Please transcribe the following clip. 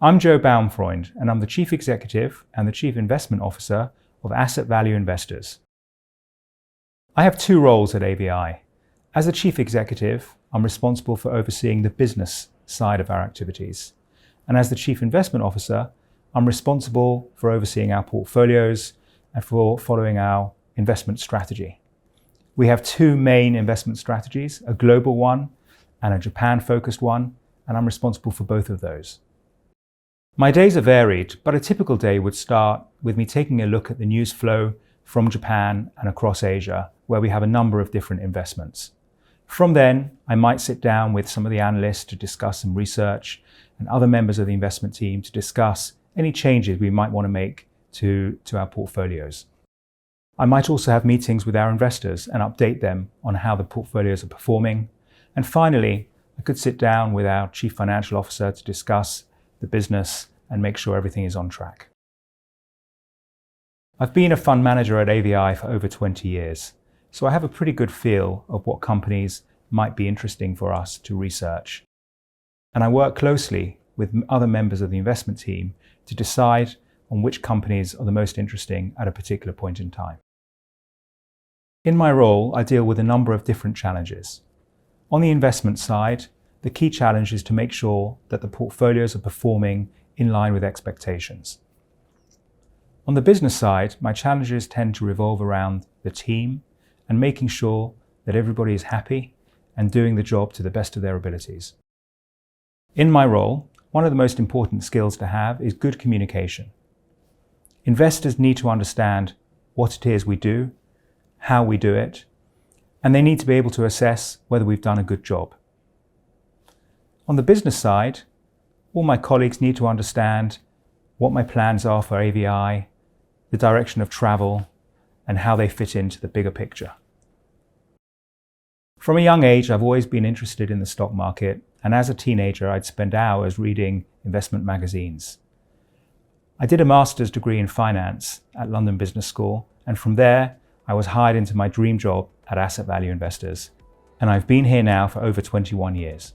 I'm Joe Bauernfreund, and I'm the Chief Executive and the Chief Investment Officer of Asset Value Investors. I have two roles at AVI. As the Chief Executive, I'm responsible for overseeing the business side of our activities. And as the Chief Investment Officer, I'm responsible for overseeing our portfolios and for following our investment strategy. We have two main investment strategies, a global one and a Japan-focused one, and I'm responsible for both of those. My days are varied, but a typical day would start with me taking a look at the news flow from Japan and across Asia, where we have a number of different investments. From then, I might sit down with some of the analysts to discuss some research and other members of the investment team to discuss any changes we might want to make to our portfolios. I might also have meetings with our investors and update them on how the portfolios are performing. And finally, I could sit down with our Chief Financial Officer to discuss the business and make sure everything is on track. I've been a fund manager at AVI for over 20 years, so I have a pretty good feel of what companies might be interesting for us to research. And I work closely with other members of the investment team to decide on which companies are the most interesting at a particular point in time. In my role, I deal with a number of different challenges. On the investment side, the key challenge is to make sure that the portfolios are performing in line with expectations. On the business side, my challenges tend to revolve around the team and making sure that everybody is happy and doing the job to the best of their abilities. In my role, one of the most important skills to have is good communication. Investors need to understand what it is we do, how we do it, and they need to be able to assess whether we've done a good job. On the business side, all my colleagues need to understand what my plans are for AVI, the direction of travel, and how they fit into the bigger picture. From a young age, I've always been interested in the stock market, and as a teenager, I'd spend hours reading investment magazines. I did a master's degree in finance at London Business School, and from there, I was hired into my dream job at Asset Value Investors, and I've been here now for over 21 years.